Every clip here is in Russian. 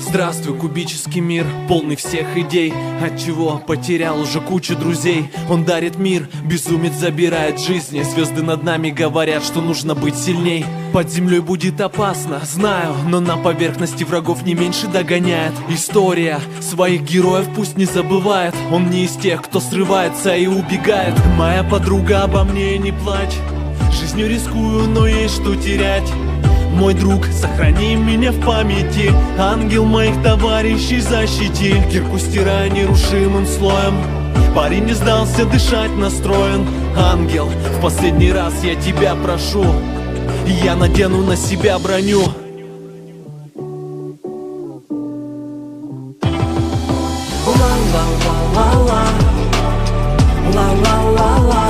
Здравствуй, кубический мир, полный всех идей, отчего потерял уже кучу друзей. Он дарит мир, безумец забирает жизни. Звезды над нами говорят, что нужно быть сильней. Под землей будет опасно, знаю, но на поверхности врагов не меньше догоняет. История своих героев пусть не забывает. Он не из тех, кто срывается и убегает. Моя подруга, обо мне не плачь, жизнью рискую, но есть что терять. Мой друг, сохрани меня в памяти, ангел моих товарищей защити. Кирку стирая нерушимым слоем, парень не сдался, дышать настроен. Ангел, в последний раз я тебя прошу, я надену на себя броню.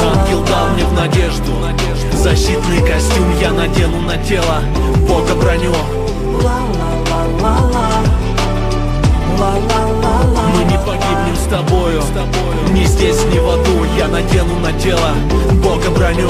Ангел дал мне в надежду защитный костюм, я надену на тело Бога броню. Мы не погибнем с тобою, ни здесь, ни в аду. Я надену на тело Бога броню.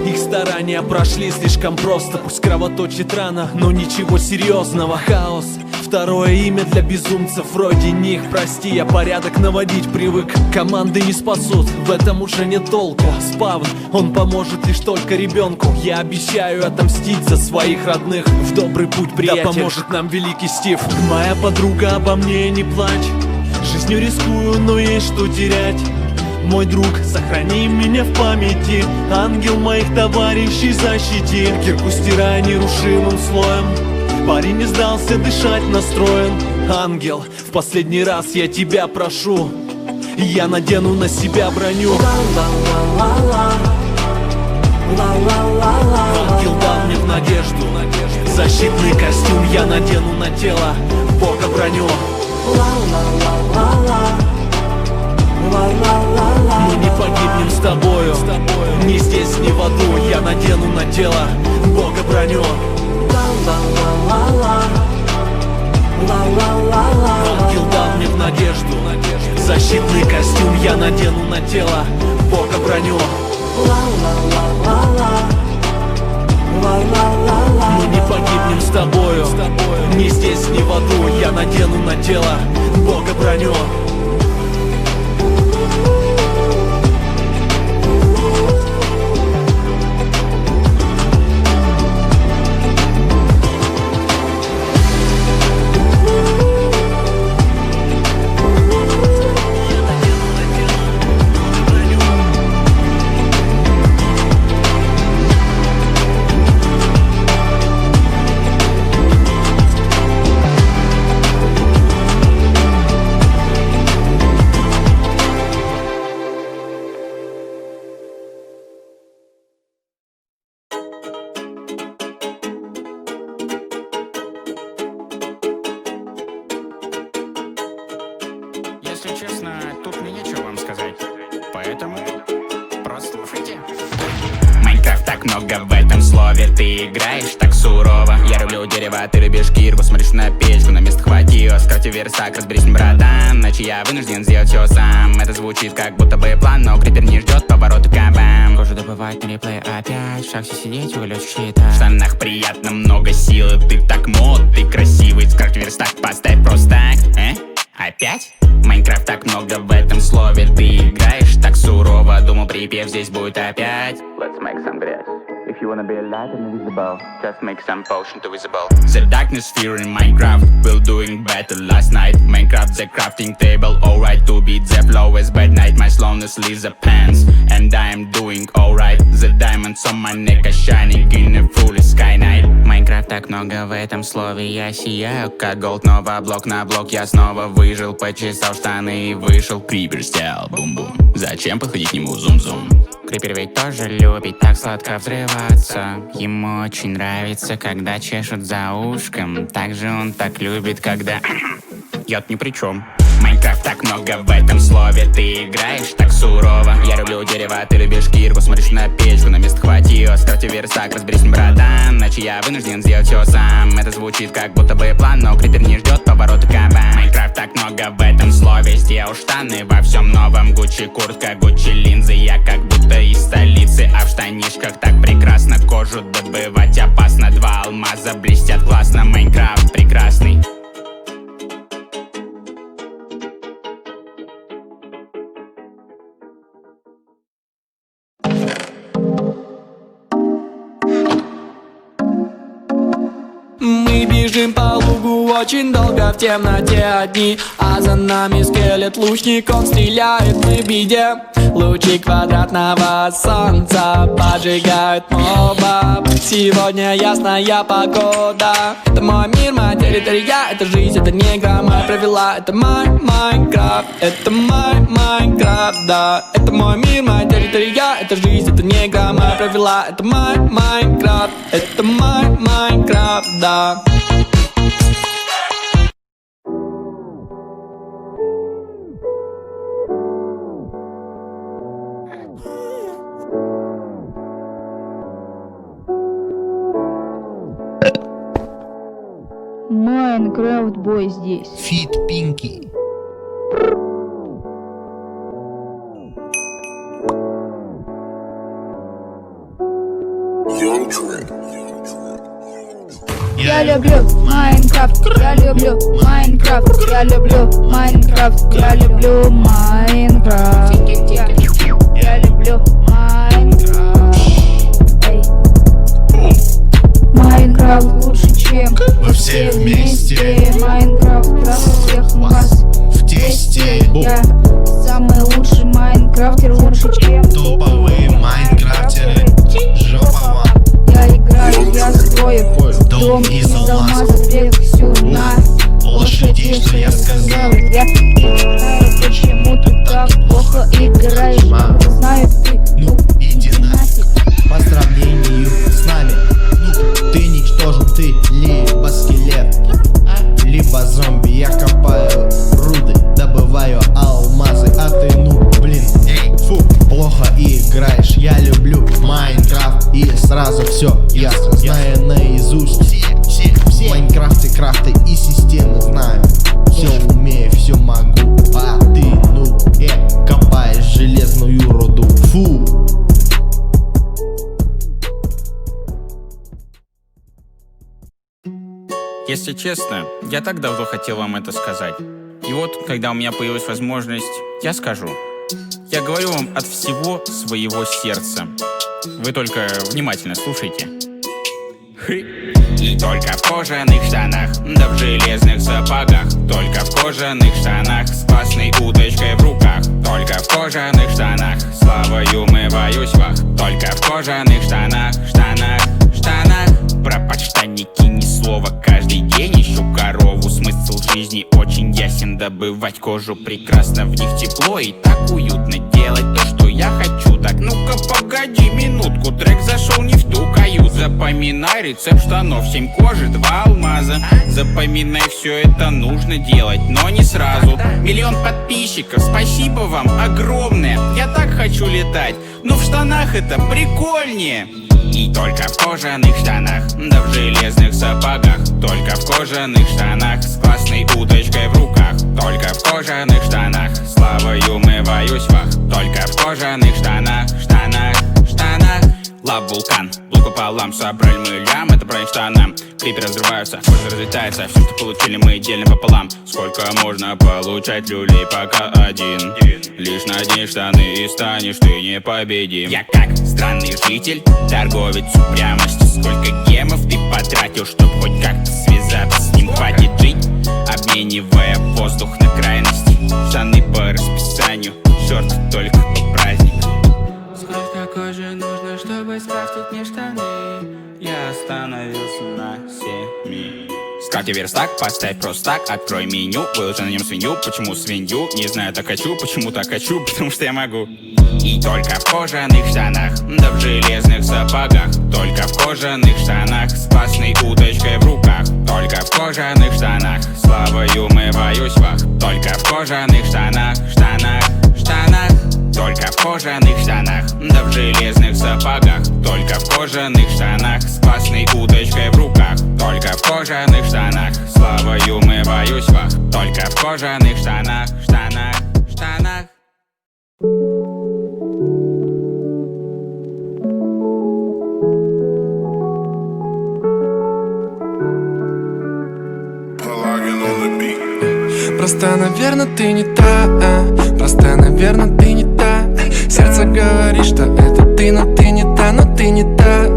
Их старания прошли слишком просто, пусть кровоточит рана, но ничего серьезного. Хаос, второе имя для безумцев вроде них. Прости, я порядок наводить привык, команды не спасут, в этом уже нет толку. Спавн, он поможет лишь только ребенку. Я обещаю отомстить за своих родных. В добрый путь, приятель, да поможет нам великий Стив. Моя подруга, обо мне не плачь, жизнью рискую, но есть что терять. Мой друг, сохрани меня в памяти, ангел моих товарищей защити. Кирку стирая нерушимым слоем, парень не сдался, дышать настроен. Ангел, в последний раз я тебя прошу, я надену на себя броню. Ангел дал мне в надежду защитный костюм, я надену на тело Бога броню. Мы не погибнем с тобою, ни здесь, ни в аду. Я надену на тело Бога броню. Ангел дал мне в надежду защитный костюм, я надену на тело Бога броню. Мы не погибнем с тобою, ни здесь, ни в аду. Я надену на тело Бога броню. Если честно, тут мне нечего вам сказать, поэтому просто слушайте. Майнкрафт, так много в этом слове, ты играешь так сурово. Я люблю дерево, ты любишь кирку, смотришь на печку, на место хватило. Скрафти верстак, разберись, братан, иначе я вынужден сделать все сам. Это звучит как будто бы план, но крипер не ждет поворота кабам. Кожу добывать на реплей опять, в шахте сидеть, улет считать. В штанах приятно, много силы, ты так мод, ты красивый. Скрафти верстак, поставь просто так, Опять? Майнкрафт, так много в этом слове, ты играешь так сурово. Думал, припев здесь будет опять. Let's make some грязь. If you wanna be alive and invisible, just make some potion to visible. The darkness fear in Minecraft, we're doing better last night. Minecraft, the crafting table, alright to beat the flow is bad night. My slowness leaves the pants, and I'm doing alright. The diamonds on my neck are shining in a fully sky night. Майнкрафт, так много в этом слове, я сияю как голд. Нова блок на блок, я снова выжил, почесал штаны и вышел. Крипер сделал бум-бум, зачем подходить к нему зум-зум? Крипер ведь тоже любит так сладко взрываться. Ему очень нравится, когда чешут за ушком. Также он так любит, когда... Я-то ни при чем. Майнкрафт, так много в этом слове, ты играешь так сурово. Я люблю дерево, ты любишь кирку, смотришь на печку, на место хватило. Скрафти верстак, разберись, братан, иначе я вынужден сделать все сам. Это звучит как будто бы план, но крипер не ждет поворота кабан. Майнкрафт, так много в этом слове, сделал штаны во всем новом. Гуччи куртка, Гуччи линзы, я как будто из столицы. А в штанишках так прекрасно, кожу добывать опасно. Два алмаза блестят классно, Майнкрафт прекрасный. Бежим по лугу очень долго в темноте одни, а за нами скелет лучник, он стреляет, мы в беде. Лучи квадратного солнца поджигают моба. Сегодня ясная погода. Это мой мир, моя территория, это жизнь, это не игра, моя правила. Это мой Майнкрафт, это мой Майнкрафт, да. Это мой мир, моя территория, это жизнь, это не игра, моя правила. Это мой Майнкрафт, это мой Майнкрафт, да. Майнкрафт бой здесь. Фит Пинки. Я люблю Майнкрафт, я люблю Майнкрафт, я люблю Майнкрафт, я люблю Майнкрафт, я люблю Майнкрафт. Майнкрафт лучше, чем Вы все вместе. Майнкрафт раз всех вас В тесте. Я самый лучший майнкрафтер, лучше, чем Топовые майнкрафтеры. Жопа вам. я играю, я строю Дом из алмаза. вверх всю на Лошади, что я сказал. Я не знаю, почему ты так плохо играешь. Не знаю, ты Ну, иди нафиг. По сравнению с нами, ну, ты ничтожен, ты либо скелет, либо зомби. Я копаю руды, добываю алмазы, а ты, ну, блин, фу, плохо играешь. Я люблю Майнкрафт и сразу все ясно, знаю наизусть в Майнкрафте крафты и системы знаю. Все умею, все могу, а ты, ну, копаешь железную руду. Фу. Если честно, я так давно хотел вам это сказать. И вот, когда у меня появилась возможность, я скажу. Я говорю вам от всего своего сердца. Вы только внимательно слушайте. И только в кожаных штанах, да в железных сапогах. Только в кожаных штанах, с классной удочкой в руках. Только в кожаных штанах, славою умываюсь вах. Только в кожаных штанах, штанах. Про подштанники ни слова, каждый день ищу корову. Смысл жизни очень ясен, добывать кожу прекрасно. В них тепло и так уютно, делать то, что я хочу. Так, ну-ка погоди минутку, трек зашел не в ту каюту. Запоминай рецепт штанов, 7 кожи, 2 алмаза. Запоминай, все это нужно делать, но не сразу. 1 миллион подписчиков, спасибо вам огромное. Я так хочу летать, но в штанах это прикольнее. И только в кожаных штанах, да в железных сапогах. Только в кожаных штанах, с классной удочкой в руках. Только в кожаных штанах, славою умываюсь вах. Только в кожаных штанах, штанах. Лав вулкан, лук пополам, собрали мы лям, это про штанам. Клипы разрываются, кожа разлетается, все, что получили, мы делим пополам. Сколько можно получать люлей, пока один. Лишь надень штаны и станешь ты непобедим. Я как странный житель, торговец упрямости. Сколько гемов ты потратил, чтоб хоть как-то связаться с ним. Хватит жить, обменивая воздух на крайности. Штаны по расписанию, шорты только по праздникам. Сколько кожи нужно, чтобы скрафтить мне штаны? Я остановился на 7. Скрафти верстак, поставь просто так, открой меню, выложи на нем свинью. Почему свинью? Не знаю, так хочу. Почему так хочу? Потому что я могу. И только в кожаных штанах, да в железных сапогах. Только в кожаных штанах, с классной удочкой в руках. Только в кожаных штанах, славою умываюсь вах. Только в кожаных штанах, штанах. Только в кожаных штанах, да в железных сапогах. Только в кожаных штанах, с классной удочкой в руках. Только в кожаных штанах, славою умываюсь вах. Только в кожаных штанах. Просто, наверное, ты не та, просто, наверное, ты не та. Сердце говорит, что это ты, но ты не та, но ты не та.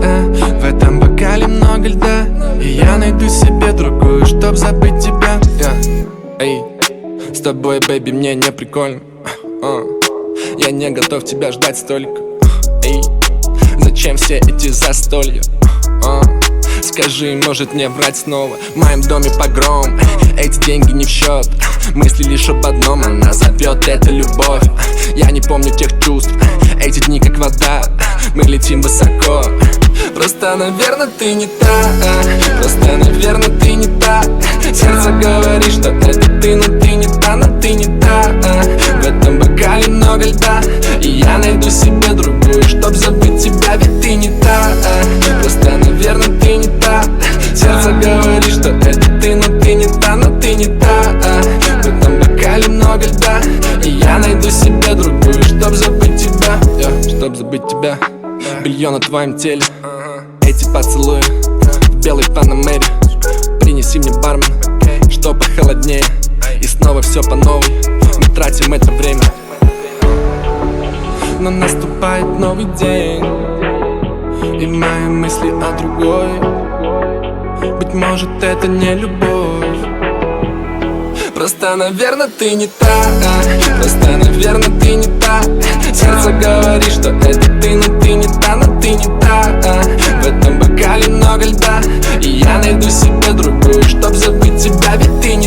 В этом бокале много льда. И я найду себе другую, чтоб забыть тебя. Эй, с тобой, бэйби, мне не прикольно. Я не готов тебя ждать столько. Эй, зачем все эти застолья? Скажи, может мне врать снова? В моем доме погром, эти деньги не в счет. Мысли лишь об одном, она зовет, это любовь. Я не помню тех чувств, эти дни как вода. Мы летим высоко. Просто, наверное, ты не та. Просто, наверное, ты не та. Сердце говорит, что это ты, но ты не та, но ты не та. В этом бокале много льда, и я найду себе другую, чтоб забыть тебя, ведь ты не та. Просто, наверное, ты не та. Сердце говорит, что это ты, но ты не та, но ты не та. В этом бокале много льда, и я найду себе другую, чтоб забыть тебя, чтоб забыть тебя. Белье на твоем теле, эти поцелуи в белой панамере. Принеси мне бармен, что похолоднее. И снова все по новой, мы тратим это время. Но наступает новый день, и мои мысли о другой. Быть может, это не любовь. Просто, наверное, ты не та. Просто, наверное, ты не та. Сердце говорит, что это ты, но ты не та, но ты не та. В этом бокале много льда, и я найду себе другую, чтоб забыть тебя, ведь ты не